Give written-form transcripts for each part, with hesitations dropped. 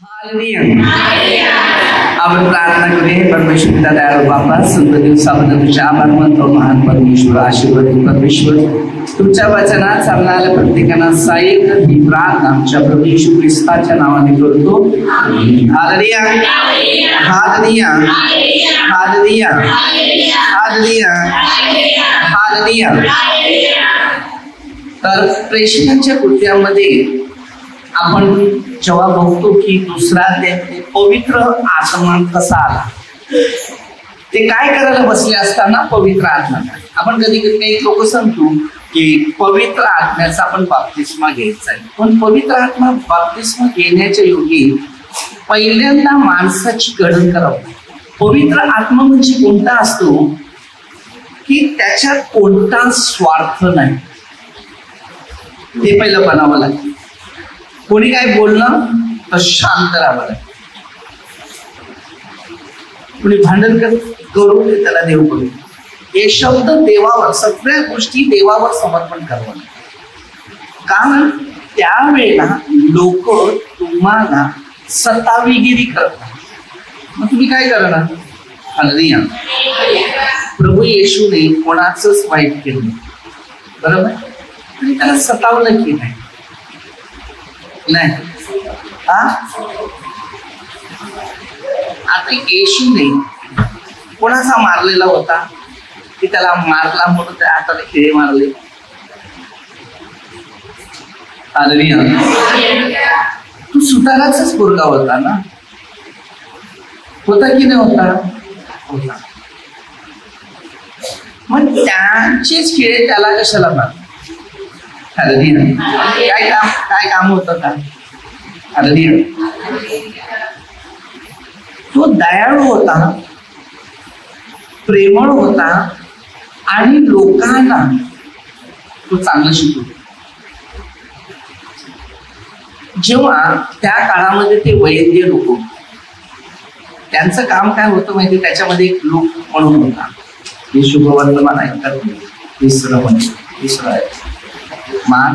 आपण प्रार्थना करूया. परमेश्वर पिता दयाळू बापा, सुंदर दिवसाबद्दल तुझे आभार मानतो. महान परमेश्वर, आशीर्वादित परमेश्वर, तुमच्या वचनात चालणाऱ्या प्रत्येकांना सहाय्य कर. ही प्रार्थना आमच्या प्रभू येशू ख्रिस्ताच्या नावाने करतो. Hallelujah, hallelujah, hallelujah, hallelujah, hallelujah. तर प्रेषणांच्या कृत्यामध्ये आपण जेव्हा बघतो की दुसरा अध्याय पवित्र आत्मा कसा आला, ते काय करायला बसले असताना पवित्र आत्मा. आपण कधी कधी काही लोक सांगतो की पवित्र आत्म्याचा आपण बाप्तिस्मा घ्यायचा आहे, पण पवित्र आत्मा बाप्तिस्मा घेण्याच्या योगी पहिल्यांदा माणसाची गणन करावं. पवित्र आत्मा म्हणजे कोणता असतो की त्याच्यात कोणता स्वार्थ नाही, ते पहिलं बनावं लागतं. कोणी काय बोलणं तर शांत राहावं लागतं. कोणी भांडण करू दे, त्याला देव करू. हे शब्द देवावर, सगळ्या गोष्टी देवावर समर्पण करावं. कारण त्यावेळेला लोक तुम्हाला सताविगिरी करतात, मग तुम्ही काय करणार? हालेलुया. प्रभू येशूने कोणाचंच वाईट केलं बरोबर, आणि त्याला सतावलं की नाही? आता येशूने कोणाचा मारलेला होता की त्याला मारला म्हणून त्या हाताने खिळे मारले? हालेलुया. तू सुताराचाच पोरगा होता ना, होता की नाही होता? होता. मग त्यांचेच खिळे त्याला कशाला मारले? काय काम होतं का? तो दयाळू होता, प्रेमळ होता आणि लोकांना तो चांगलं शिकवतो. जेव्हा त्या काळामध्ये ते वैद्य लोक, त्यांचं काम काय होतं माहिती? त्याच्यामध्ये एक लोक म्हणून होता, हे शुभवर्तमान ऐकतात, तिसरं म्हणजे तिसरं आहे मान,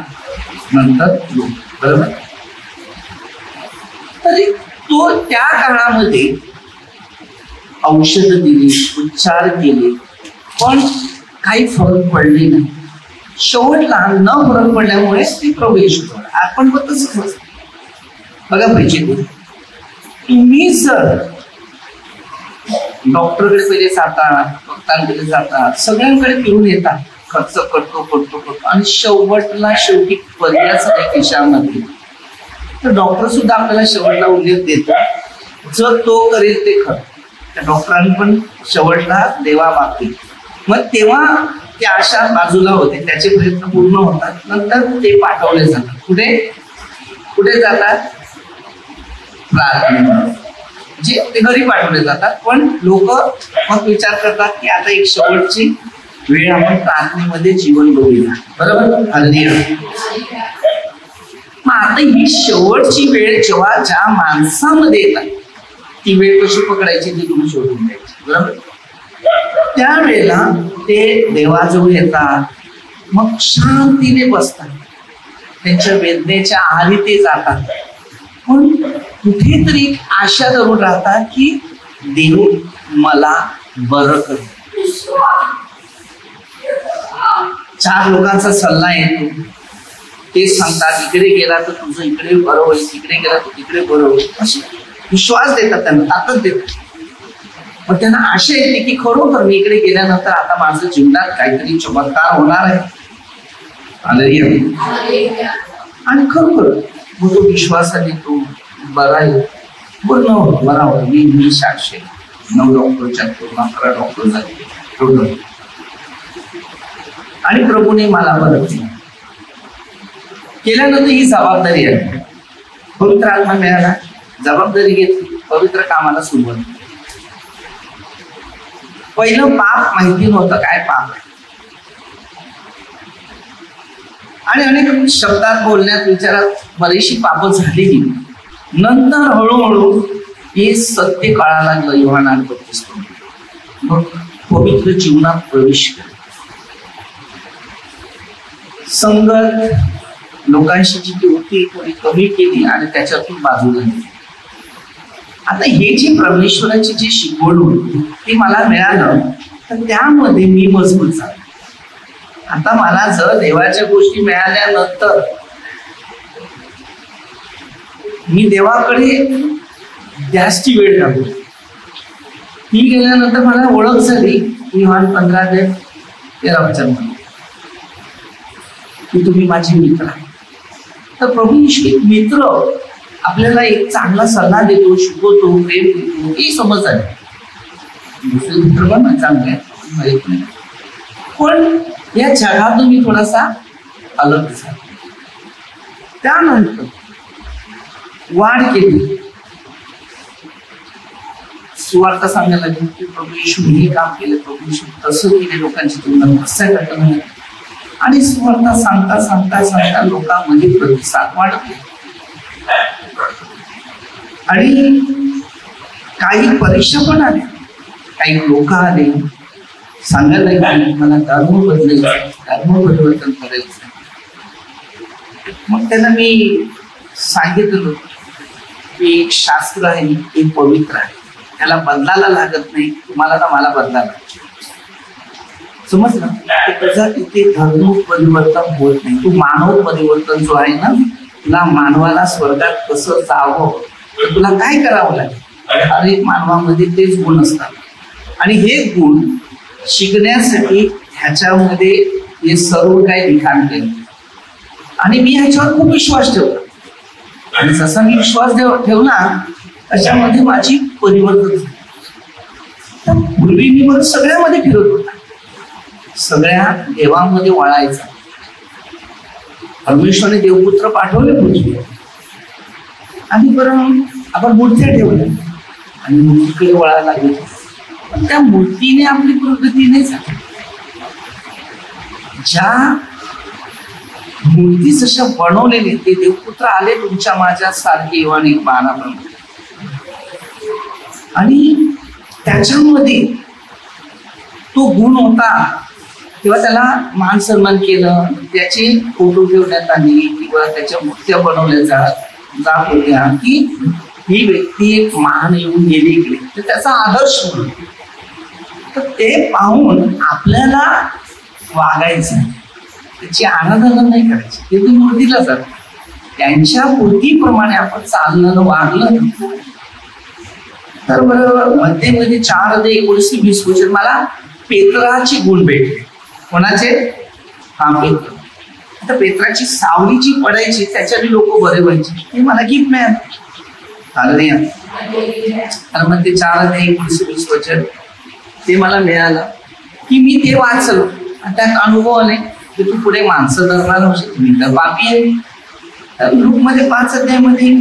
नंतर लोक बरोबर. तरी तो त्या काळामध्ये औषध दिली, उपचार केले, पण काही फरक पडले नाही. शेवटला न फरक पडल्यामुळे ते प्रवेश होतो. आपण पण तसंच बघा पाहिजे. तुम्ही जर डॉक्टरकडे पहिले जाता, डॉक्टरांकडे जाता, सगळ्यांकडे फिरून येतात, खर्च करतो आणि शेवटी पर्याय सगळ्या खिशामध्ये, तर डॉक्टर सुद्धा आपल्याला शेवटला उल्लेख देतो, जर तो करेल ते खरं. त्या डॉक्टरांनी पण शेवटला देवा मागते. मग तेव्हा त्या आशा बाजूला होते, त्याचे प्रयत्न पूर्ण होतात, नंतर ते पाठवले जातात. कुठे जातात? प्रार्थना, जे ते घरी पाठवले जातात. पण लोक मग विचार करतात की आता एक शेवटची वेळ आपण प्रार्थनेमध्ये जीवन बघूया बरोबर. हालेलुया. मग आता ही शेवटची वेळ जेव्हा ज्या माणसामध्ये येतात, ती वेळ कशी पकडायची ती तुम्ही शोधून द्यायची बरोबर. त्यावेळेला ते देवाजवळ येतात, मग शांतीने बसतात, त्यांच्या वेदनेच्या आहारी ते जातात, पण कुठेतरी आशा धरून राहतात की देव मला बरं करेल. 4 लोकांचा सल्ला येतो, ते सांगतात इकडे गेला तर तुझं इकडे बरं होईल, तिकडे गेला तर तिकडे बरं होईल, असे विश्वास देतात, त्यांना ताकद देतात. मग त्यांना आशा येते की खरोखर मी इकडे गेल्यानंतर आता माझं जीवनात काहीतरी चमत्कार होणार आहे. हालेलुया. आणि खरोखर मग तो विश्वासाने तो बरा आहे, पूर्ण होतो, बरा होतो. मी 709 डॉक्टरच्या 11 डॉक्टर झाले आणि प्रभूने मला बरं केल्यानंतर ही जबाबदारी आहे. पवित्र आत्मा मिळाला, जबाबदारी घेतली, पवित्र कामाला सुरुवात. पहिलं पाप माहिती नव्हतं काय पाप आहे, आणि अनेक शब्दात बोलण्यात विचारात बरीचशी पाप झालेली. नंतर हळूहळू हे सत्य कळायला लागलं. योहान 8:32 मग पवित्र जीवनात प्रवेश केला. संगत लोकांशी जी होती थोडी कमी केली आणि त्याच्यातून बाजूला गेली. आता हे जी परमेश्वराची जी शिकवण होती ती मला मिळालं, तर त्यामध्ये मी मजबूत झालो. आता मला जर देवाच्या गोष्टी मिळाल्यानंतर मी देवाकडे जास्ती वेळ घालतो. मी गेल्यानंतर मला ओळख झाली योहान 15:13 की तुम्ही माझे मित्र आहे. तर प्रभू येशू मित्र आपल्याला एक चांगला सल्ला देतो, शिकवतो, प्रेम देतो, ही समज आहे. दुसरे मित्र पण चांगले आहेत, पण या जगातून मी थोडासा अलग झालो. त्यानंतर वाढ केली, सुवार्ता सांगायला लागली की प्रभू येशू हे काम केले, प्रभू येशू तसं केले, लोकांची तुलना कसं करता. आणि सुवार्ता सांगता सांगता सांगता लोकांमध्ये प्रतिसाद वाढते. आणि काही परीक्षा पण आल्या, काही लोक आले सांगायला लागले मला धर्म बदलायचं, धर्म परिवर्तन करायचं. मग त्यांना मी सांगितलं की एक शास्त्र आहे, एक पवित्र आहे, त्याला बदलायला लागत नाही, तुम्हाला ना मला बदलायला. समजलं? त्याचा इथे धर्म परिवर्तन होत नाही. तू मानव परिवर्तन जो आहे ना, तुला मानवाला स्वर्गात कसं जावं तर तुला काय करावं लागेल. हर एक मानवामध्ये तेच गुण असतात आणि हे गुण शिकण्यासाठी ह्याच्यामध्ये हे सर्व काही लिखाण केलं. आणि मी ह्याच्यावर खूप विश्वास ठेवला आणि जसा मी विश्वास ठेवला त्याच्यामध्ये माझी परिवर्तन झाली. तर पूर्वी मी बरं सगळ्यामध्ये फिरत होता, सगळ्या देवांमध्ये वळायचा. परमेश्वराने देवपुत्र पाठवले पृथ्वीवर आणि बरं आपण मूर्त्या ठेवल्या आणि मूर्तीकडे वळायला लागलो. पण त्या मूर्तीने आपली प्रगती नाही झाली. ज्या मूर्ती जशा बनवलेली ते देवपुत्र आले तुमच्या माझ्या सारखे येऊन एक बाणाप्रमाणे, आणि त्याच्यामध्ये तो गुण होता किंवा त्याला मान सन्मान केलं, त्याचे फोटो ठेवण्यात आले किंवा त्याच्या मूर्त्या बनवल्या जात होत्या की ही व्यक्ती एक महान येऊन गेली इकडे, तर त्याचा आदर्श म्हणून. तर ते पाहून आपल्याला वागायचं, त्याची आराधना नाही करायची, ते तुम्ही मूर्तीला जात. त्यांच्या मूर्तीप्रमाणे आपण चालणं वागलं. तर बरं मध्ये 4:19-20 मला पेत्राची गुण भेटले. कोणाचे? हा, पेत्र. आता पेत्राची सावली जी पडायची त्याच्याने लोक बरे व्हायचे, हे मला गिफ्ट मिळालं. तर मग ते 4:19-20 ते मला मिळालं की मी ते वाचलं आणि त्यात अनुभव आले की तू पुढे माणसं धरणार नव्हते, तुम्ही तर पापी आहे. तर लूकमध्ये 5 अध्यायामध्ये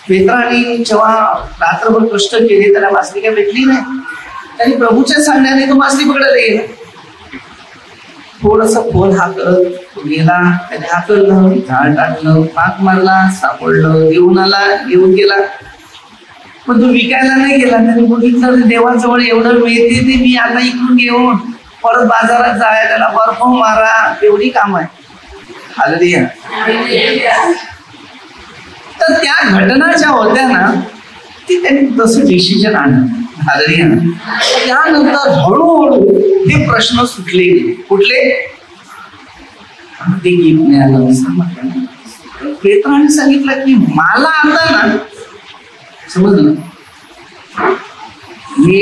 पेत्राने जेव्हा रात्रभर कष्ट केले त्याला मासली काय भेटली नाही, त्यांनी प्रभूच्या सांगण्याने तो मासली पकडायला गेला. थोडस खोल हाकत गेला, त्याने हाकललं, झाड टाकलं, पाक मारला, सापडलं, घेऊन आला, घेऊन गेला. पण तो विकायला नाही गेला. त्याने बघितलं देवाजवळ एवढं मिळते ते मी आता इकडून घेऊन परत बाजारात जाय, त्याला बर्फ मारा, एवढी काम आहे. हालेलुया. तर त्या घटना ज्या होत्या ना, ती त्यांनी तसं डिसिजन आणलं. हालेलुया. त्यानंतर हळूहळू हे प्रश्न सुटले गेले. कुठले? ते गिफ्ट मिळालं. पेत्राने सांगितलं की मला आता ना समजलं, हे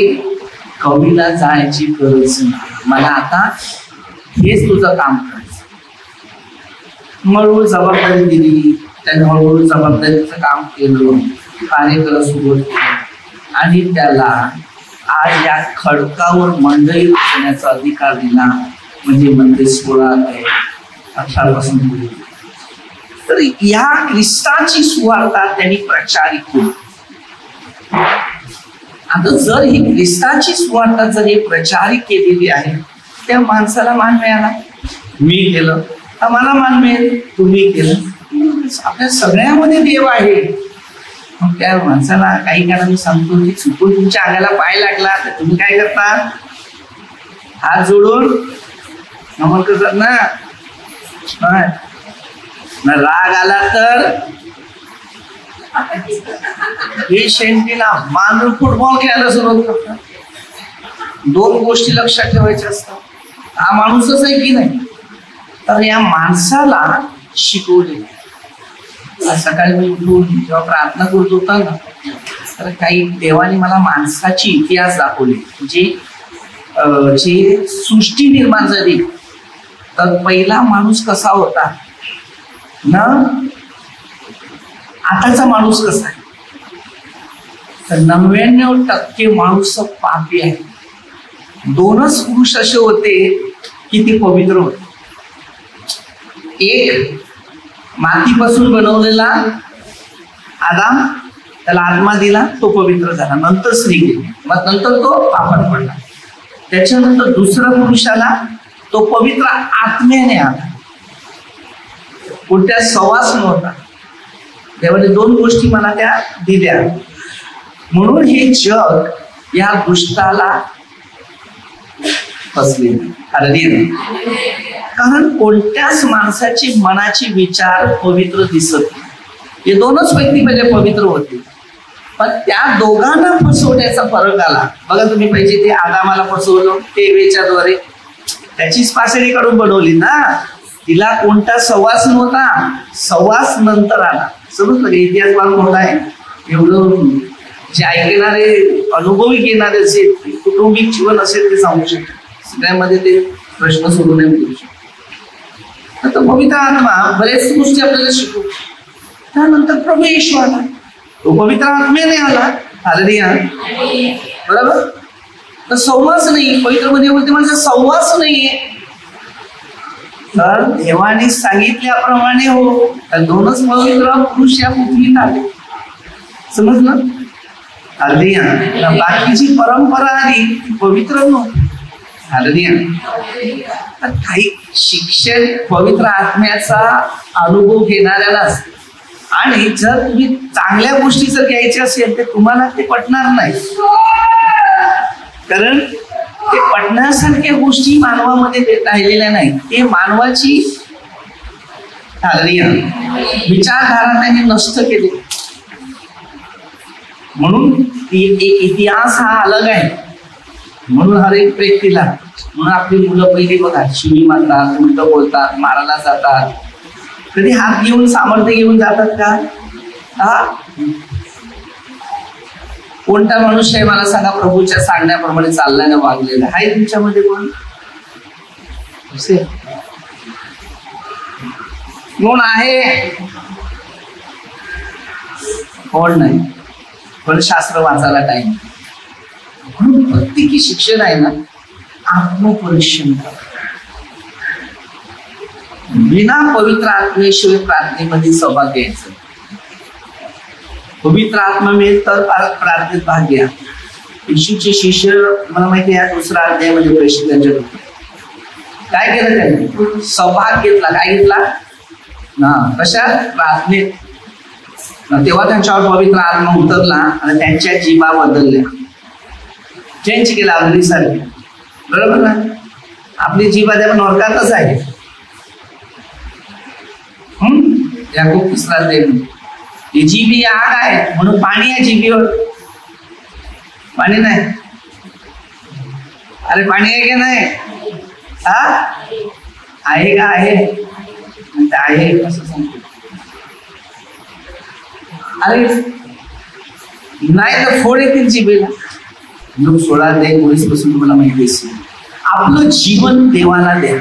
कवीला जायची गरज नाही, मला आता हेच तुझं काम करायचं. हळूहळू जबाबदारी दिली, त्याने हळूहळू जबाबदारीचं काम केलं, कार्य करायला सुरुवात केली आणि त्याला आज या खडकावर मंडळी रचण्याचा अधिकार दिला. म्हणजे मध्ये 16:18 पुढे. तर या ख्रिस्ताची सुवार्ता त्यांनी प्रचारित केली. आता जर ही ख्रिस्ताची सुवार्ता जर हे प्रचारित केलेली आहे, त्या माणसाला मान मिळाला, मी केलं, आम्हाला मान मिळेल, तुम्ही केलं. आपल्या सगळ्यामध्ये देव आहे. मग त्या माणसाला काही काळाने सांगतो की चुकून तुमच्या अंगाला पाय लागला तर तुम्ही काय करता? हात जोडून नमन करतात ना. राग आला तर हे शेंटीला मानव फुटबॉल खेळायला सुरुवात करतात. 2 गोष्टी लक्षात ठेवायच्या असतात. हा माणूसच आहे की नाही, तर या माणसाला शिकवले. सकाळी मी उठून जेव्हा प्रार्थना करत होता ना, तर काही देवाने मला माणसाची इतिहास दाखवले. जे सृष्टी निर्माण झाली तर पहिला माणूस कसा होता ना, आताचा माणूस कसा आहे, तर 99% माणूस पापी आहे. 2च पुरुष असे होते की ते पवित्र होते. एक मातीपासून बनवलेला आदाम, त्याला आत्मा दिला, तो पवित्र झाला. नंतर स्त्री गेली, मग नंतर तो पापात पडला. त्याच्यानंतर दुसरा पुरुषाला तो पवित्र आत्म्याने आला, कोणत्या सहवास नव्हता. देवाने 2 गोष्टी मला त्या दिल्या. म्हणून हे जग या दुष्टाला फसले. कारण कोणत्याच माणसाची मनाची विचार पवित्र दिसत नाही. हे 2च व्यक्ती म्हणजे पवित्र होते, पण त्या दोघांना फसवण्याचा फरक आला. बघा तुम्ही, पाहिजे ते आदामाला फसवलं टेवेच्या द्वारे, त्याचीच पासेडी काढून बनवली ना. तिला कोणता सहवास नव्हता, सहवास नंतर आला. समजलं का इतिहास भाग मोठा आहे. एवढं जे ऐकणारे अनुभवी घेणारे असेल, कौटुंबिक जीवन असेल ते सांगू शकतो. सगळ्यामध्ये ते प्रश्न सोडू नये करू शकतो. आता पवित्र आत्मा बरेच गोष्टी आपल्याला शिकवतो. त्यानंतर प्रभू येशू आला, तो पवित्र आत्म्याने आला. हालेलुया, बरोबर. तर सहवास नाही, पवित्र मध्ये बोलते माझा सहवास नाहीये. तर देवाने सांगितल्याप्रमाणे हो, तर 2च पवित्र पुरुष या पृथ्वीत आले. समजलं? हालेलुया. बाकीची परंपरा आली पवित्र नव्हती. हालेलुया. तर काही शिक्षण पवित्र आत्म्याचा अनुभव घेणाऱ्याला असते. आणि जर तुम्ही चांगल्या गोष्टी जर घ्यायच्या असेल तर तुम्हाला ते पटणार नाही, कारण ते पटण्यासारख्या गोष्टी मानवामध्ये राहिलेल्या नाही. ते मानवाची विचारधारा त्यांनी नष्ट केली. म्हणून इतिहास हा अलग आहे. म्हणून हर एक व्यक्तीला, म्हणून आपली मुलं पहिली बघा शिवी मारतात, उलट बोलतात, मारायला जातात. कधी हात घेऊन सामर्थ्य घेऊन जातात का? कोणता मनुष्य आहे मला सांगा प्रभूच्या सांगण्याप्रमाणे चालल्याने वागलेला आहे तुमच्यामध्ये? कोण आहे? कोण नाही. पण शास्त्र वाचायला टाइम. म्हणून प्रत्येकी शिक्षण आहे ना, आत्मपरीक्षण करा. बिना पवित्र आत्मेशिवाय प्रार्थनेमध्ये सहभाग घ्यायचं. पवित्र आत्मा मिळेल तर प्रार्थनेत भाग घ्या. येशूचे शिष्य मला माहिती आहे 2रा अध्यायामध्ये प्रेषितांच्या काय केलं त्यांनी? सहभाग घेतला. काय घेतला ना? कशात? प्रार्थनेत. तेव्हा त्यांच्यावर पवित्र आत्मा उतरला आणि त्यांच्या जीवा बदलल्या, चेंज केला अग्नीसारखी. बरोबर ना? आपली जीवा त्या नरकातच आहे. याकूब 3रा अध्याय, ही जीभ ही आग आहे म्हणून पाणी आहे जीभीवर. पाणी नाही. अरे पाणी आहे की नाही? आहे का? आहे कसं सांगतो? अरे नाही तर फोड येतील जीभेला. लोक 16 अध्याय 19 पासून तुम्हाला माहिती असेल. आपलं जीवन देवाला द्या.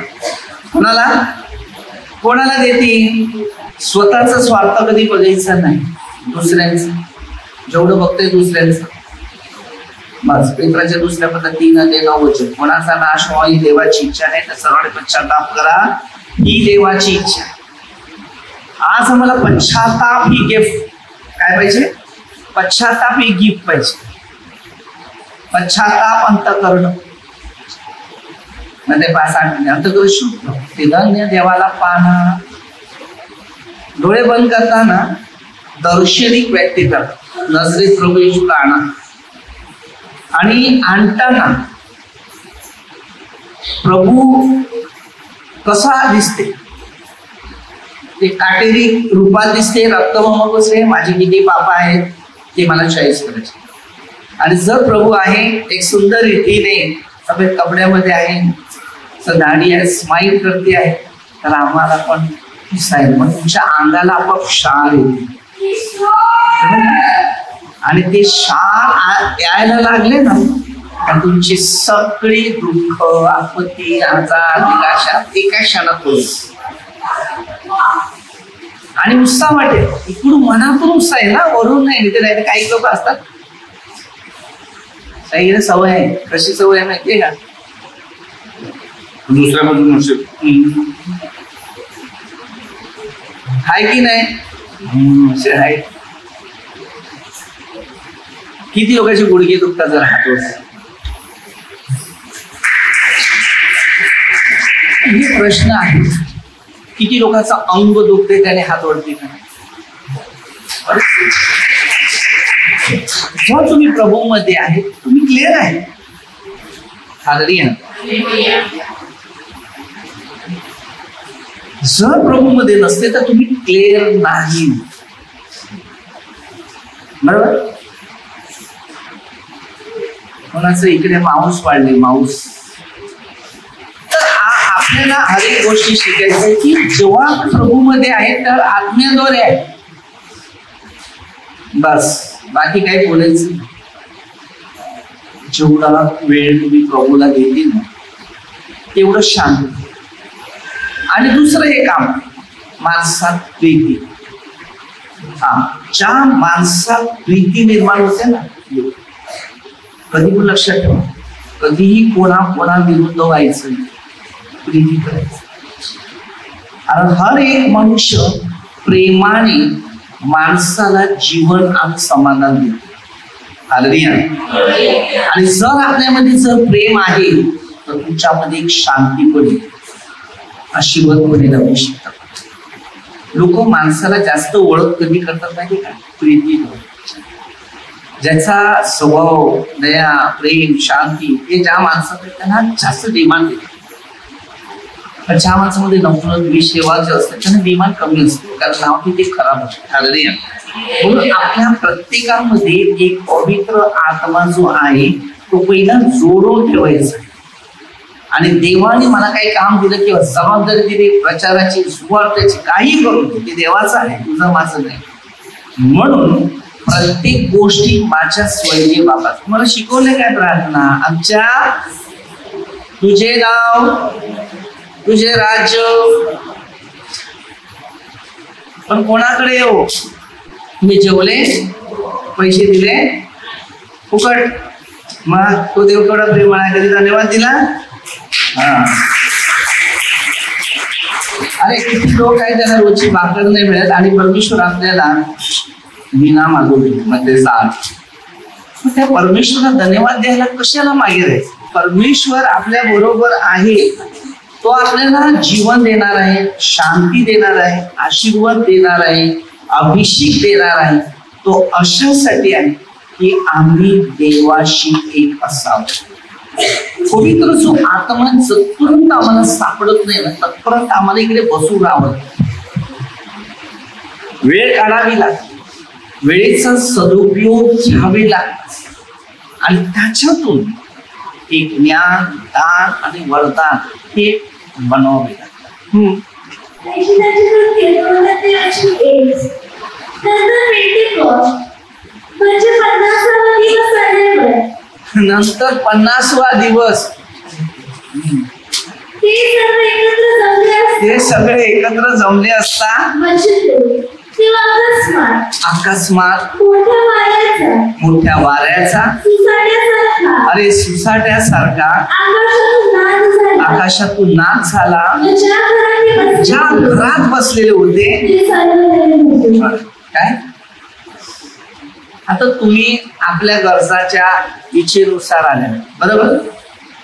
कोणाला देते? स्वतःचा स्वार्थ कधी बघायचा नाही, दुसऱ्यांचं. जेवढं बघतोय दुसऱ्यांचं बस. पेत्राच्या 2ऱ्या पदात 3 अध्याय 9 वचन, कोणाचा नाश व्हावा ही देवाची इच्छा नाही, तर सरळ पश्चाताप करा ही देवाची इच्छा. आज आम्हाला पश्चाताप ही गिफ्ट. काय पाहिजे? पश्चाताप ही गिफ्ट पाहिजे. पश्चाताप अंतःकरण मध्ये 5-8 अंतःकरण शुद्ध ते धन्य देवाला पाहणं. डोळे बंद करताना दर्शनिक व्यक्ती करा, नजरेत प्रभू येशूला आणा. आणि आणताना प्रभू कसा दिसते ते काटेरी रूपात दिसते, रक्तममकच आहे, माझे किती पाप आहेत ते मला चॉईस करायचे. आणि जर प्रभू आहे, एक सुंदर रीतीने सफेद कपड्यामध्ये आहे, दाढी आहे, स्माईल करते आहे, तर आम्हाला पण दिसायला, मग तुमच्या अंगाला आपोआप शार येते. आणि ते शार यायला लागले ना, आणि तुमची सगळी दुःख, आपत्ती, आजार, निराशा एका क्षणात होईल आणि उत्साह वाटेल. इकडून मनातून उत्साह आहे ना, वरून नाही. नाही काही लोक असतात, काही सवय आहे. कशी सवय आहे माहितीये का? दुसऱ्या बाजून आहे की नाही? आहे. किती लोकांची गुडघे दुखतात जर हातवर? हे प्रश्न आहे. किती लोकांचा अंग दुखते त्याने हात वरती करा. जेव्हा तुम्ही प्रभू मध्ये आहे, तुम्ही क्लिअर आहे. जर प्रभू मध्ये नसते तर तुम्ही क्लिअर नाही. बरोबर? कोणाचं इकडे माऊस वाढले, माऊस. तर आपल्याला हर एक गोष्टी शिकायचं आहे की जेव्हा प्रभू मध्ये आहे तर आत्म्याद्वारे आहे, बस. बाकी काही बोलायचं. जेवढा वेळ तुम्ही प्रभूला देतील ना तेवढं शांत. आणि दुसरं हे काम, माणसात प्रीती. ज्या माणसात प्रीती निर्माण होते ना, कधी पण लक्षात ठेवा, कधीही कोणा विरुद्ध व्हायचं, प्रीती करायचं. आणि हर एक मनुष्य प्रेमाने माणसाला जीवन आणि समाधान देतो. आणि जर आपल्यामध्ये जर प्रेम आहे तर तुमच्यामध्ये एक शांती पण येते, आशीर्वाद पण येऊ शकतात. लोक माणसाला जास्त ओळख कधी करतात नाही का? प्रीती. ज्याचा स्वभाव, दया, प्रेम, शांती हे ज्या माणसात त्यांना जास्त डिमांड देतात. ज्या माणसामध्ये नफरत, विषेवा जे असतात त्यांना डिमांड कमी असते, कारण नाव तिथे खराब असते. म्हणून आपल्या प्रत्येकामध्ये एक पवित्र आत्मा जो आहे तो पहिला जोडून ठेवायचा. आणि देवाने मला काही काम दिलं किंवा जबाबदारी दिली, प्रचाराची, सुवार्थाची, काही करू, ते देवाचं आहे, तुझं माझं नाही. म्हणून प्रत्येक गोष्टी माझ्या स्वर्गीय बाबा तुम्हाला शिकवले काय प्रार्थना? आमच्या तुझे नाव, तुझे राज्य. पण कोणाकडे येऊ? तुम्ही जेवले, पैसे दिले फुकट, मग तो देव केवढा प्रेम आहे, कधी धन्यवाद दिला? अरे किती लोक आहेत त्यांना रोजची भाकर नाही मिळत आणि परमेश्वर आपल्याला विना मागवली मध्ये साथ. त्या परमेश्वराला धन्यवाद द्यायला कशाला मागे राहायचं? परमेश्वर आपल्या बरोबर आहे, तो आपल्याला जीवन देणार आहे, शांती देणार आहे, आशीर्वाद देणार आहे, अभिषेक देणार आहे. तो अशासाठी आहे की आम्ही देवाशी एक असावं. पवित्र जो आत्मा जतपर्यंत आम्हाला सापडत नाही ना तत्पर्यंत आम्हाला इकडे बसून राहावं. वेळ काढावी लागते, वेळेचा सदुपयोग घ्यावे लागतात आणि त्याच्यातून एक ज्ञान, दान आणि वरदान हे बनवावे लागतात. नंतर 50वा दिवस ते सगळे एकत्र जमले असता अकस्मात मोठ्या वाऱ्याचा, अरे सुसाट्यासारखा आकाशातून नाद झाला. ज्या घरात बसलेले होते काय, आता तुम्ही आपल्या गरजाच्या इच्छेनुसार आल्या, बरोबर?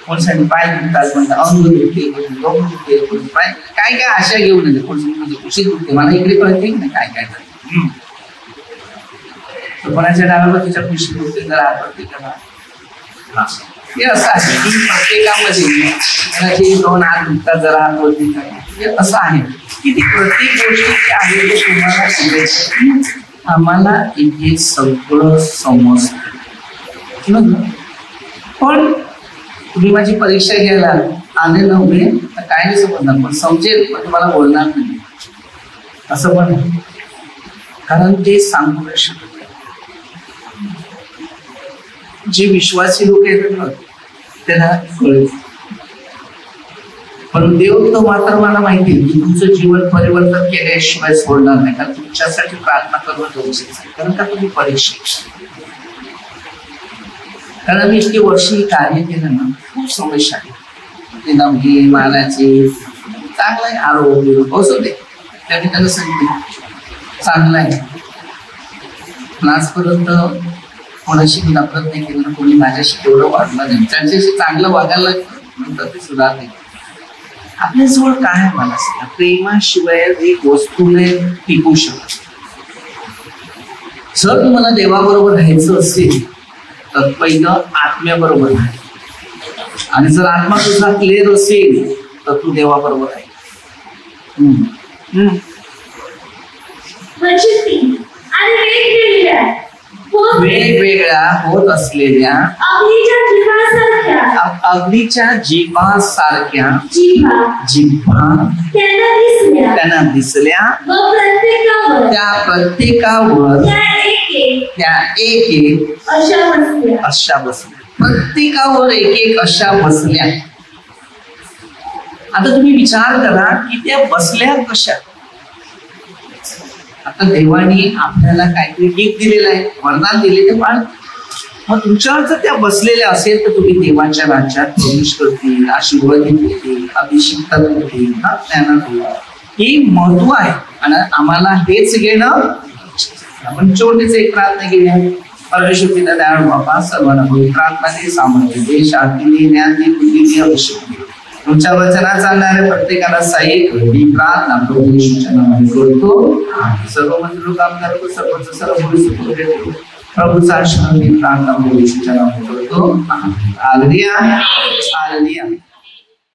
कोणसाठी पाय दुखतात, कोणता अंग दुखते, डोकं दुखते, पाय काय काय आशा घेऊन येते. कोणती खुशी दुखते, मला इकडे कळते नाही काय काय करते. कोणाच्या डाव्यावर तिच्या खुशी दुखते, जरा आपत्ती करा. हे असं आहे की प्रत्येकामध्ये जे दोन हात दुखतात जरा हात वरती हे असं आहे की ती प्रत्येक गोष्ट जी आहे ते तुम्हाला समजायचं आम्हाला इथे सगळं समजतं पण तुम्ही माझी परीक्षा घ्यायला आले नव्हे तर काय नाही समजणार पण समजेल पण तुम्हाला बोलणार नाही असं पण आहे कारण ते सांगू नाही शकत जे विश्वासी लोक आहेत ना त्यांना कळेल पण देव तो मात्र मला माहिती आहे की तुमचं जीवन परिवर्तन केल्याशिवाय सोडणार नाही कारण तुमच्यासाठी प्रार्थना करणं गरजेचं आहे कारण का तुम्ही परीक्षा कारण मी इतकी वर्षी कार्य केलं ना खूप समस्या आहे दमगी मारायचे चांगलं आहे आरोग्य असं दे त्या ठिकाणी सांगितलं चांगलं आहे पण आजपर्यंत कोणाशी मी नफरत नाही केलं कोणी माझ्याशी तेवढं वागलं नाही त्यांच्याशी चांगलं वागायला नंतर ते सुधारते आपल्याजवळ काय आहे मला सांगा प्रेमाशिवाय एक वस्तूने टिकू शकत जर तुम्हाला देवाबरोबर राहायचं असेल तर पहिलं आत्म्याबरोबर राहा आणि जर आत्मा तुझा क्लिअर असेल तर तू देवाबरोबर आहे वेगवेगळ्या होत असलेल्या अग्नीच्या जीवासारख्या जिव्हा त्यांना दिसल्या त्या प्रत्येकावर त्या एक अशा बसल्या प्रत्येकावर एक अशा बसल्या आता तुम्ही विचार करा की त्या बसल्या कशा आता देवाने आपल्याला काहीतरी गिफ्ट दिलेलं आहे वरदान दिलेलं आहे पण मग तुमच्यावर जर त्या बसलेल्या असेल तर तुम्ही देवाच्या राज्यात प्रवेश करतील आशीर्वादित होतील अभिषिक्त होतील ज्ञानात हे महत्व आहे आणि आम्हाला हेच घेणं आपण छोटीच एक प्रार्थना घेऊया परमेश्वर पिता दयाळू बापा सर्वांना पवित्र आत्म्याने सामर्थ्य दे शांती दे ज्ञान दे बुद्धी दे अभिषेक दे तुमच्या वचनात चालणाऱ्या प्रत्येकाला सहाय्य कर ही प्रार्थना प्रभू येशूच्या नावाने करतो सर्व मंत्र काम करतो सर्वच सर्व प्रभूचा आशीर्वाद प्रार्थना प्रभू येशूच्या नावाने करतो हालेलुया हालेलुया